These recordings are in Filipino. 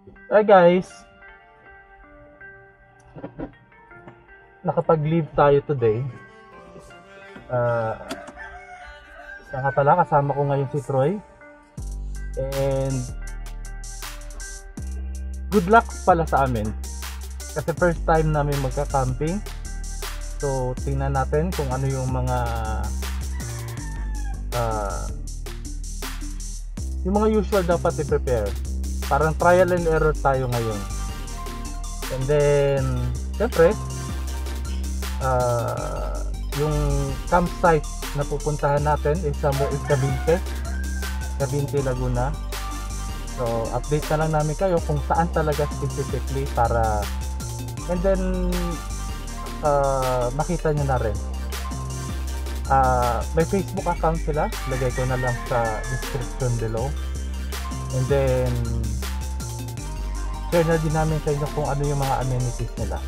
Hi guys, nakapag-leave tayo today. Nga pala, kasama ko ngayon si Troy. And good luck pala sa amin. Kasi first time namin magka-camping. So tingnan natin kung ano yung mga usual dapat i-prepare. Parang trial and error tayo ngayon. And then syempre yung campsite na pupuntahan natin is Cabinte, Laguna. So update na lang namin kayo kung saan talaga specifically para and then makita nyo na rin. May Facebook account sila, lagay ko na lang sa description below. And then share na din namin sa inyo kung ano yung mga amenities nila.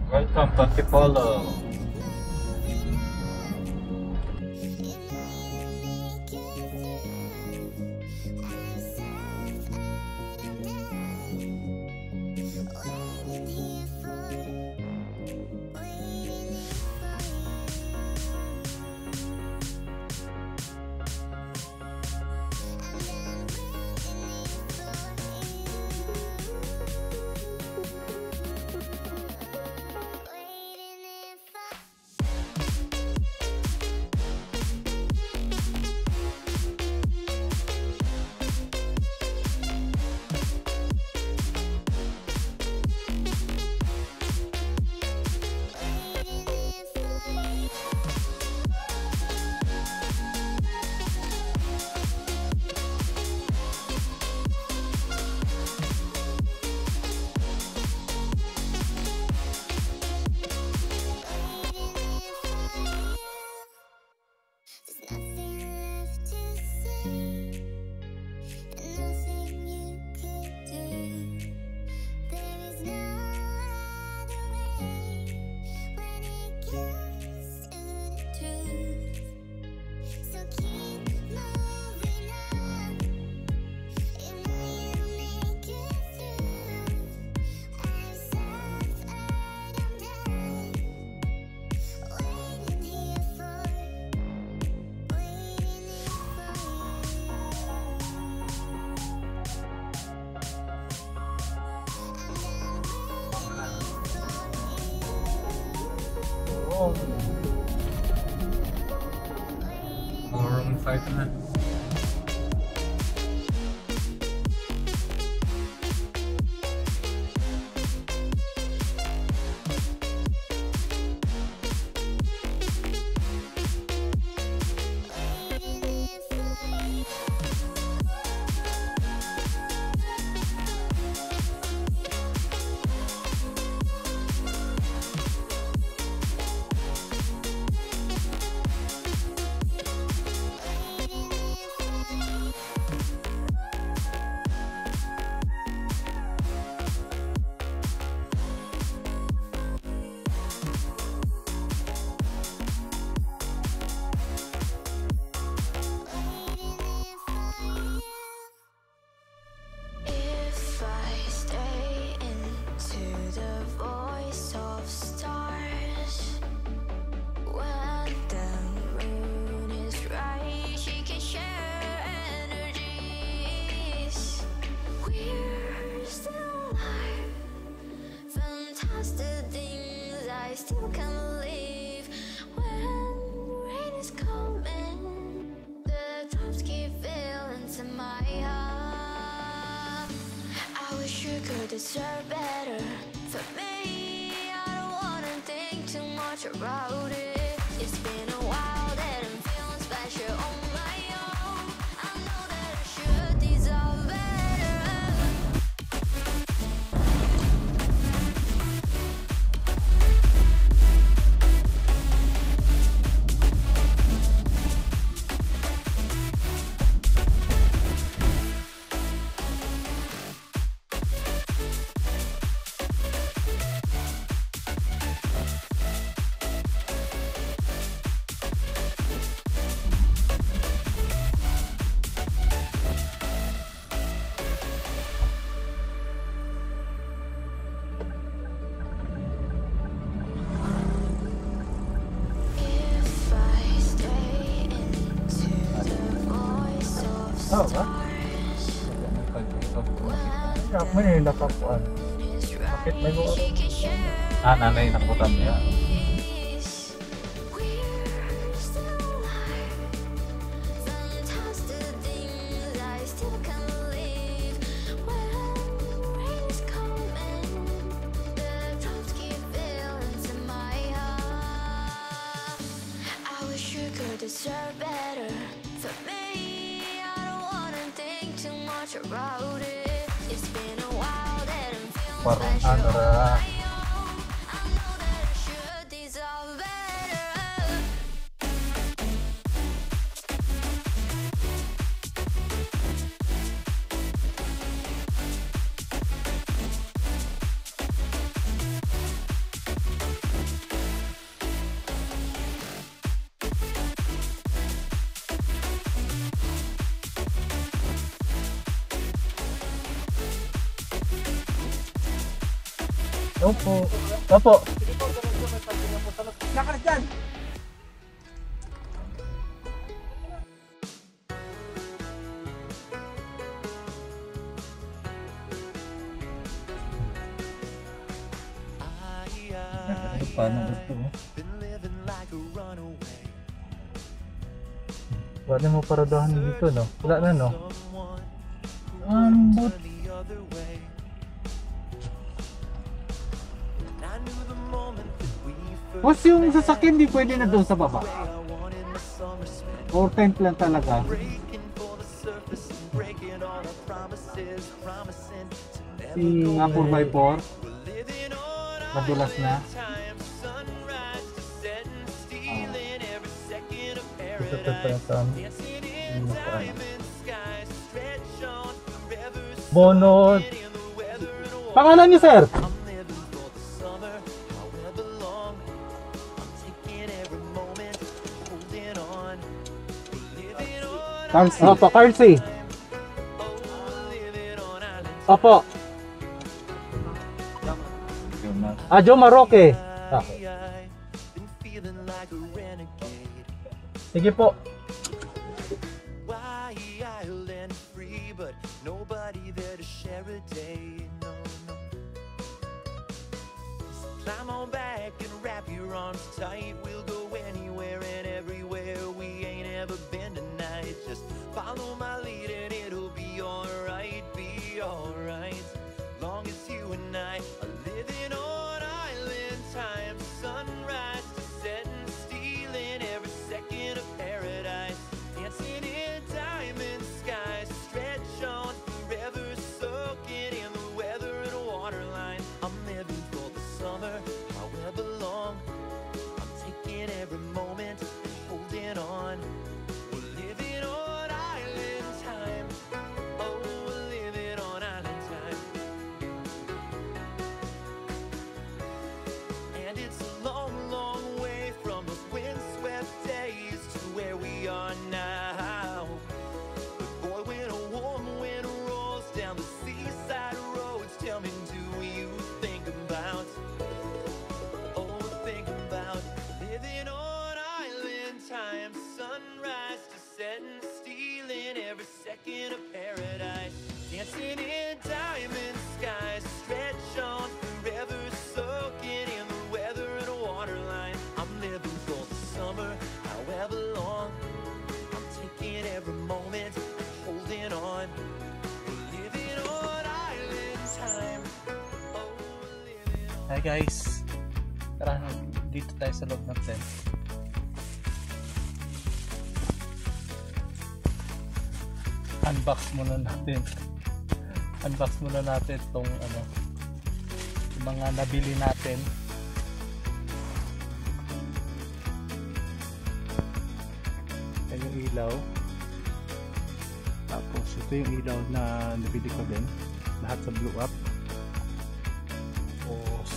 Welcome to Antipolo. More 5 na. Still can't believe when rain is coming. The drops keep falling to my heart. I wish you could deserve better. For me, I don't wanna think too much about it. It's been a while that I'm feeling special on my own. I know that I should deserve better. If I stay into the voice of Oh, ba? stars, Kaya mo na yung nakapuan. is Bakit may right, mga- she can share. Nanay nakutan niya. We're still alive. Sometimes the things I still can't believe. When rain is coming, the drops keep falling to my heart. I wish you could deserve better. For me, I don't wanna think too much about it. It's been a while that I'm feeling Parang special ano on ra. my own. I know that I should deserve better. Opo. Opo. Nakalis dyan! Paano gusto mo? Wala mo paradahan dito, no? Wala na, no? Ambot. Boss, yung sasakyan di pwede na doon sa baba. Or tent lang talaga. Nga 4x4. Madulas na. Gusto ko pa yung saan. Hindi mo pa ano. Bonot. Pangalan niyo, sir? Carlsy. Opo, Carlsy. Opo. Joe Maroque. Okay. Sige po. Climb on back and wrap your arms tight. We'll go anywhere and everywhere we ain't ever been tonight. Just follow my lead and it'll be alright, be alright. Long as you and I are living on island time, sunrise to setting, stealing every second of paradise, dancing in diamond skies, stretch on forever, soaking in the weather and waterline. I'm living for the summer, however long. I'm taking every moment and holding on. We're living on island time. Oh, we're living on island time. And it's a long, long way from those windswept days to where we are now. But boy, when a warm wind rolls down the seaside roads, tell me, do you think about, oh, think about living on island time, sunrise to setting, stealing every second of paradise, dancing in diamond skies, stretch on forever, soaking in the weather and waterline. I'm living for the summer, however long. I'm taking every moment and holding on. We're living on island time. Oh, we're living on. Hi guys. Tara, dito tayo tayo sa loob ng tent. Unbox muna natin. Unbox muna natin itong ano, yung mga nabili natin. Ito yung ilaw. Tapos ito yung ilaw na nabili ko din. Lahat sa Blue Up. Tapos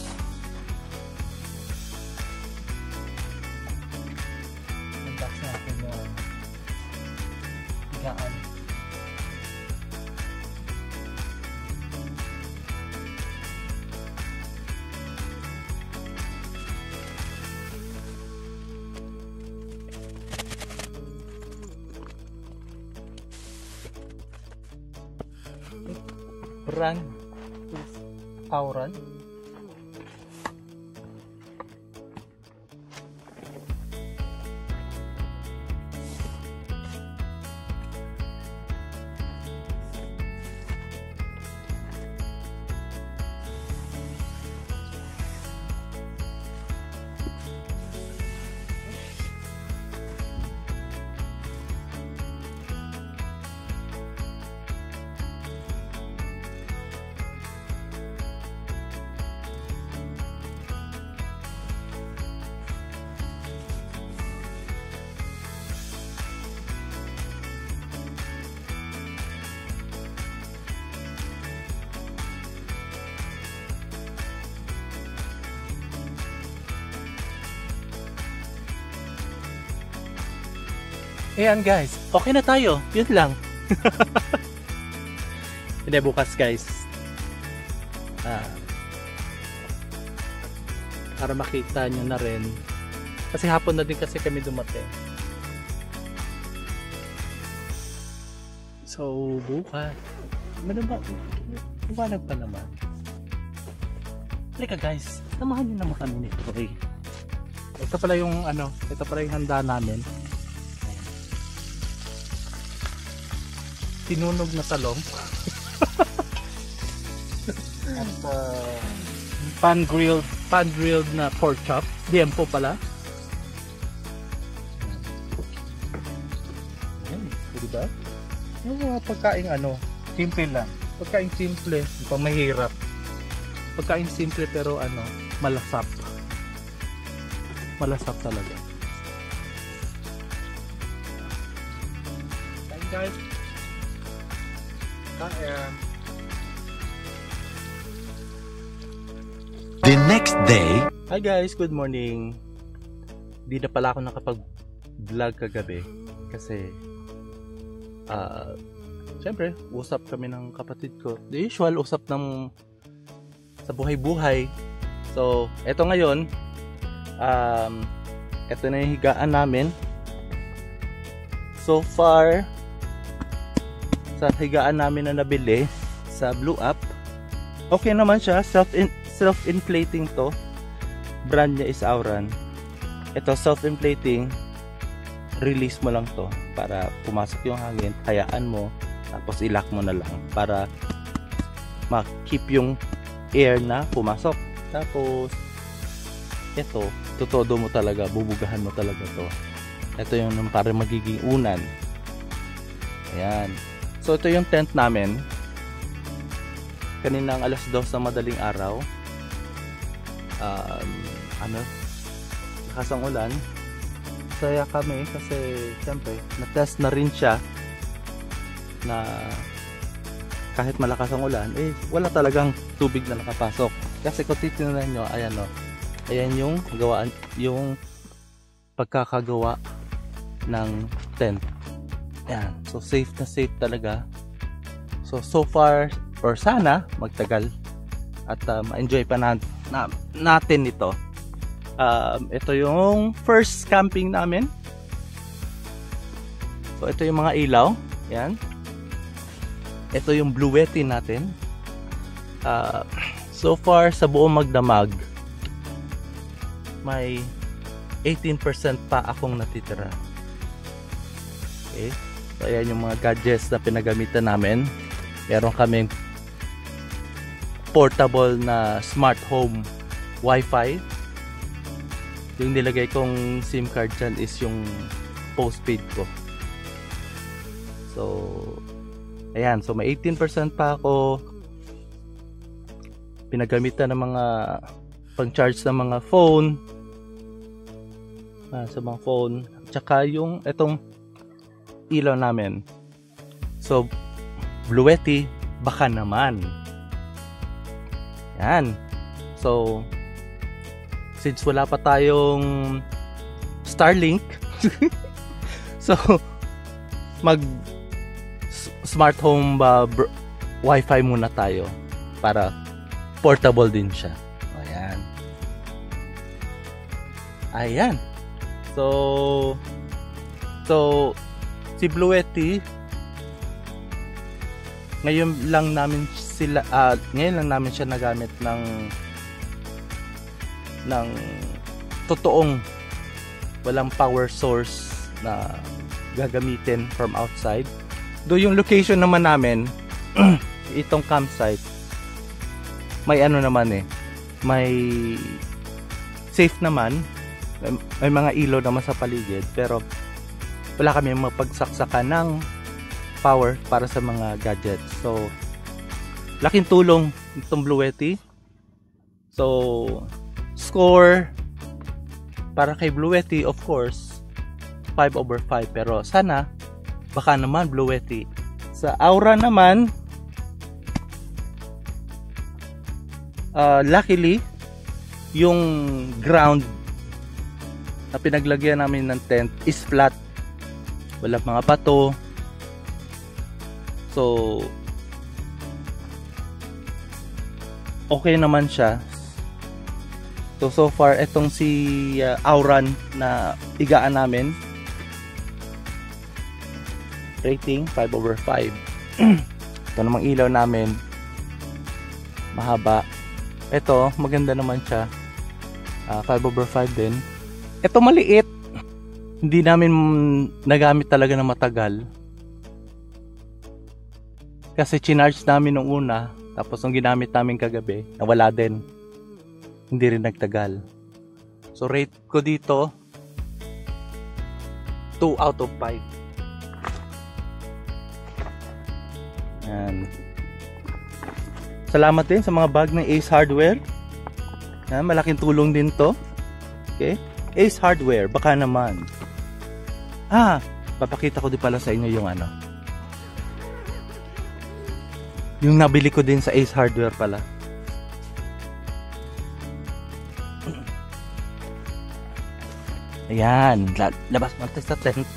unbox natin yung higaan. Run Auran. Ayan guys, okay na tayo. Yun lang. Hindi, bukas guys. Para makita nyo na rin. Kasi hapon na din kasi kami dumating. So, bukas. Mabanag pa naman. Halika guys, samahan nyo naman kami nito. Okay. Ito pala yung ano, ito pala yung handa namin. Tinunog na talong. At pan-grilled na pork chop. Diempo pala. Ayan, diba? Yung mga pagkain ano, simple lang. Pagkain simple, hindi pa mahirap. Pagkain simple pero ano, malasap. Malasap talaga. Kain guys. The next day. Hi guys, good morning. Di na pala ako nakapag-vlog kagabi kasi syempre, usap kami ng kapatid ko. The usual usap ng sa buhay-buhay. So, eto ngayon, eto na yung higaan namin. So far, sa higaan namin na nabili sa Blue Up, okay naman siya. Self-inflating to. Brand niya is Auran. Ito self-inflating, release mo lang to para pumasok yung hangin, hayaan mo, tapos i-lock mo na lang para ma-keep yung air na pumasok. Tapos ito, tutodo mo talaga, bubugahan mo talaga to. Ito yung para magiging unan. Ayan. So ito yung tent namin. Kaninang 2:00 ng madaling araw. Lakas ang ulan. Saya kami kasi siyempre na-test na rin siya na kahit malakas ang ulan, wala talagang tubig na nakapasok. Kasi kung titingnan nyo, ayan o. Ayan yung gawaan, yung pagkakagawa ng tent. Ayan. So safe na safe talaga. So far, or sana magtagal at ma-enjoy pa natin ito. Ito yung first camping namin. So ito yung mga ilaw. Ayan. Ito yung bluetti natin. So far sa buong magdamag, may 18% pa akong natitira. Okay. So ayan yung mga gadgets na pinagamitan namin. Meron kaming portable na smart home Wi-Fi. Yung nilagay kong SIM card dyan is yung postpaid ko. So, ayan. So, may 18% pa ako. Pinagamitan ng mga pang-charge ng mga phone. Sa mga phone. Tsaka yung itong ilaw namin. So, Bluetti, baka naman. Yan. So, since wala pa tayong Starlink, so, smart home Wi-Fi muna tayo para portable din siya. Ayan. Ayan. So si Bluetti ngayon lang namin siya nagamit ng totoong walang power source na gagamitin from outside. Do yung location naman namin itong campsite may ano naman may safe naman, may mga ilaw naman sa paligid, pero wala kami mapagsaksakan ng power para sa mga gadgets. So laking tulong itong Bluetti. So score para kay Bluetti, of course 5/5, pero sana baka naman Bluetti. Sa Aura naman, luckily yung ground na pinaglagyan namin ng tent is flat, wala mga bato. So okay naman siya. So far itong si Auran na igaan namin, rating 5/5. Ito namang ilaw namin, mahaba. Ito maganda naman siya, 5/5 din. Ito maliit, hindi namin nagamit talaga na matagal kasi chinarge namin nung una, tapos nung ginamit namin kagabi nawala din, hindi rin nagtagal. So rate ko dito 2/5. Yan. Salamat din sa mga bag ng Ace Hardware. Yan, malaking tulong din to. Okay, Ace Hardware, baka naman. Papakita ko din pala sa inyo yung yung nabili ko din sa Ace Hardware pala. Ayan, labas mo sa tent.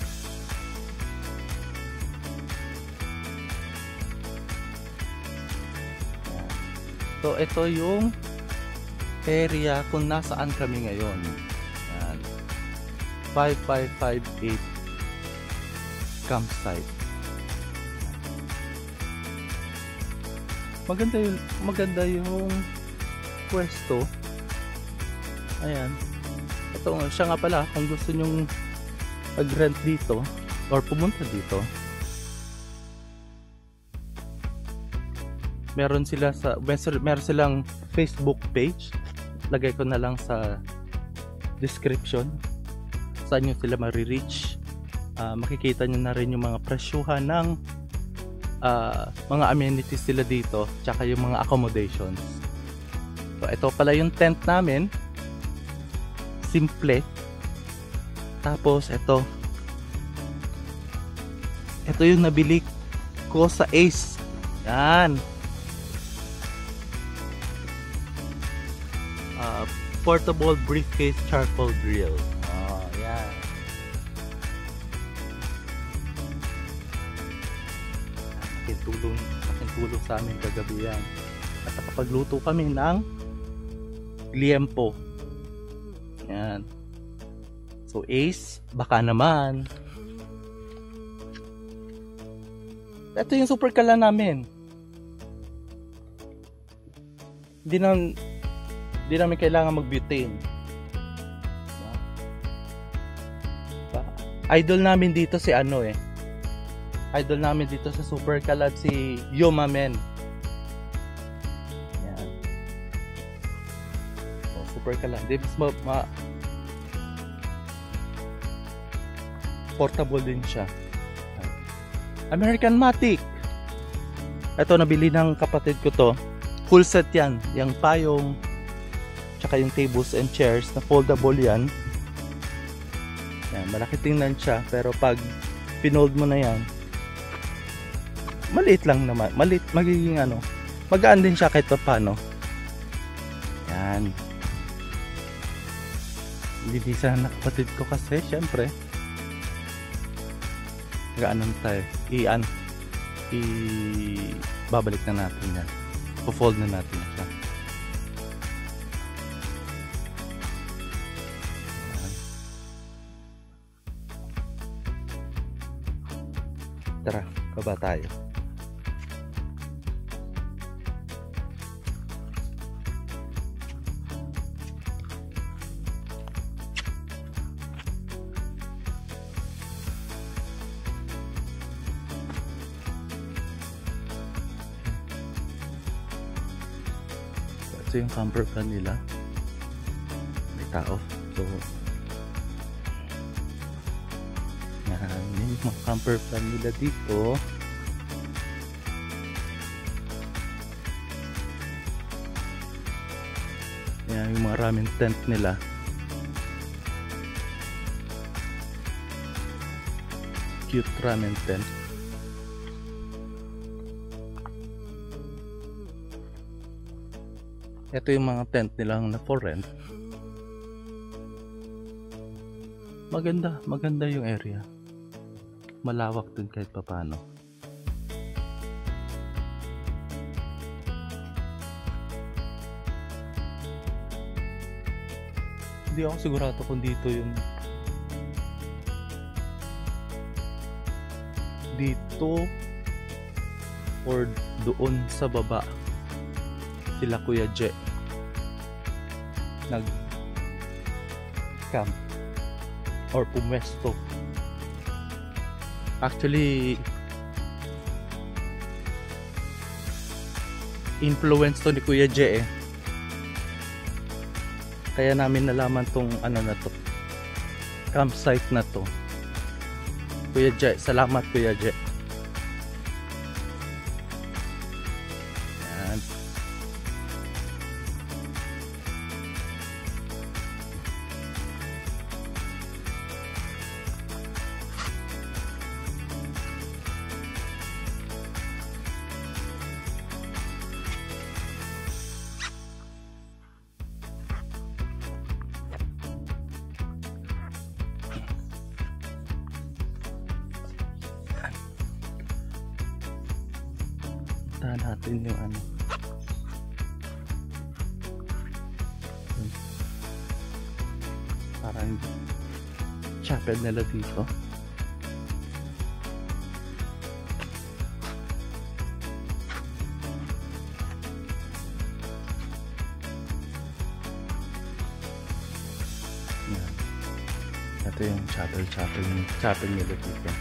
So ito yung area kung nasaan kami ngayon. Ayan. 5558 campsite. Maganda yung pwesto. Ayan. Ito siya nga pala, kung gusto nyong mag-rent dito or pumunta dito, meron silang Facebook page. Lagay ko na lang sa description saan nyo sila marireach. Makikita nyo na rin yung mga presyuhan ng mga amenities sila dito, tsaka yung mga accommodations. So ito pala yung tent namin, simple. Tapos ito yung nabili ko sa Ace. Yan, portable briefcase charcoal grill. Yan. Laking tulong sa amin kagabi yan. At nakapagluto kami ng liempo. Yan. So Ace, baka naman. Ito yung super kala namin. Hindi namin kailangan mag-butane. Idol namin dito si Idol namin dito sa Super Kalad si Yuma Men. Yan. So, Super Kalad. Portable din siya. American Matic. Ito, nabili ng kapatid ko to. Full set yan. Yung payong, tsaka yung tables and chairs na foldable yan. Yan, malaki tingnan siya. Pero pag pinold mo na yan, maliit lang naman. Maliit, magiging ano, magaan din siya kahit pa paano. Yan. Linisan na kapatid ko kasi, syempre. Gaanan tayo. Babalik na natin yan. Po-fold na natin siya. Yan. Tara, baba tayo. Ito yung camper van nila. May tao. So, yan. Yan yung mga camper van nila dito. Yan yung mga ramen tent nila. Cute ramen tent. Ito yung mga tent nilang na for rent. Maganda yung area. Malawak din kahit papano. Hindi ako sigurado kung dito yung dito or doon sa baba sila Kuya Je nag camp or pumwesto. Actually, influence to ni Kuya Je kaya namin nalaman tong ano na to, campsite na to. Kuya Je, salamat Kuya Je. Yan. Puntahan natin yung ano. Parang chapel nila dito. Yan. Ito yung chapel nila dito.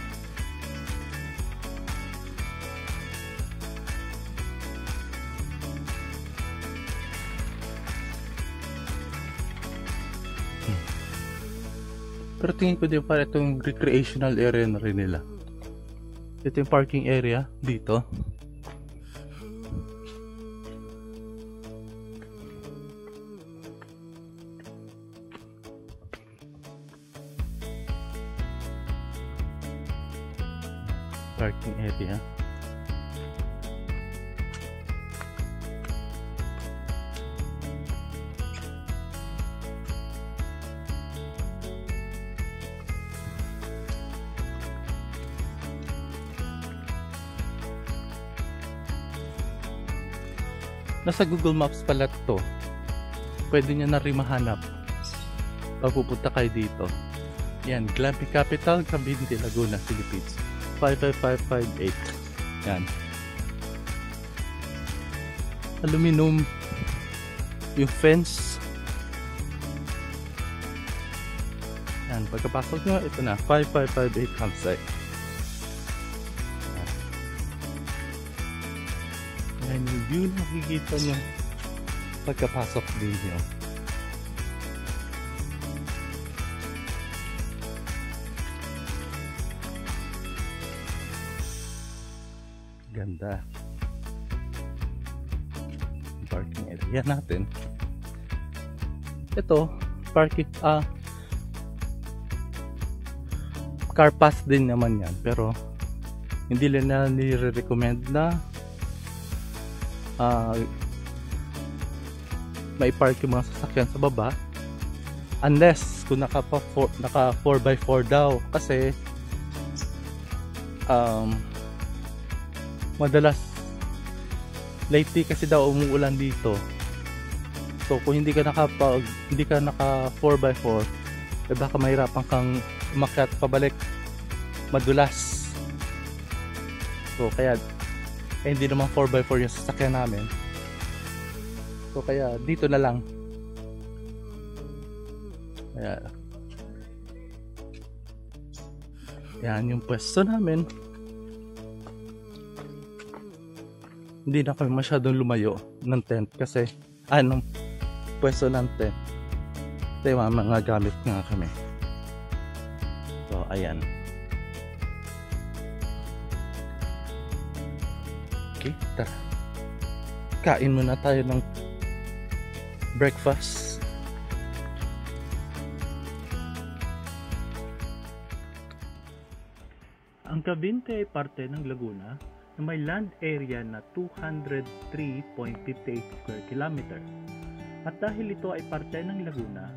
Pero tingin ko din para itong recreational area na rin nila. Ito yung parking area dito. Parking area. Nasa Google Maps pala to. Pwede nyo na rin mahanap pag pupunta kayo dito. Yan, Glamping Capital, Cavite, Laguna, Philippines. 55558. Yan. Aluminum yung fence. Yan, pagkapasok nyo, ito na, 5558 campsite. Yan yung view na makikita nyo pagkapasok din nyo. Ganda. Parking area natin. Ito, parking, car pass din naman yan, pero hindi na nire-recommend na may park yung mga sasakyan sa baba unless kung naka 4x4 daw, kasi madalas lately kasi daw umuulan dito. So kung hindi ka naka 4x4, eh baka mahirapan kang umakyat pabalik, madulas. So kaya hindi naman 4x4 yung sasakyan namin. So kaya dito na lang. Kaya yan yung pwesto namin. Hindi na kami masyadong lumayo ng tent kasi anong pwesto ng tent. Ito yung mga gamit nga kami. So ayan. Okay, tara. Kain muna tayo ng breakfast. Ang Cavite ay parte ng Laguna na may land area na 203.58 square kilometer. At dahil ito ay parte ng Laguna,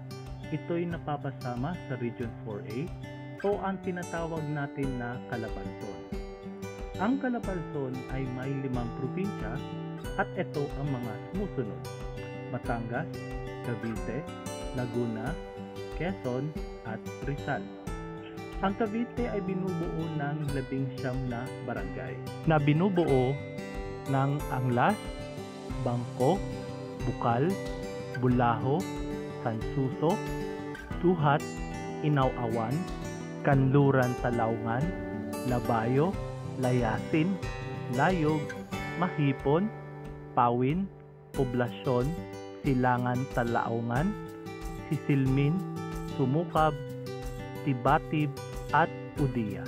ito'y napapasama sa Region 4A o ang tinatawag natin na Calabarzon. Ang Calabarzon ay may 5 probinsya at ito ang mga sumusunod: Batangas, Cavite, Laguna, Quezon at Rizal. Ang Cavite ay binubuo ng 19 na barangay na binubuo ng Anglas, Bangko, Bukal, Bulaho, Sansuso, Suhat, Inaw-awan, Kanluran, Talaungan, Labayo, Layasin, Layog, Mahipon, Pawin, Poblasyon, Silangan, Talaungan, Sisilmin, Sumukab, Tibatib at Udiya.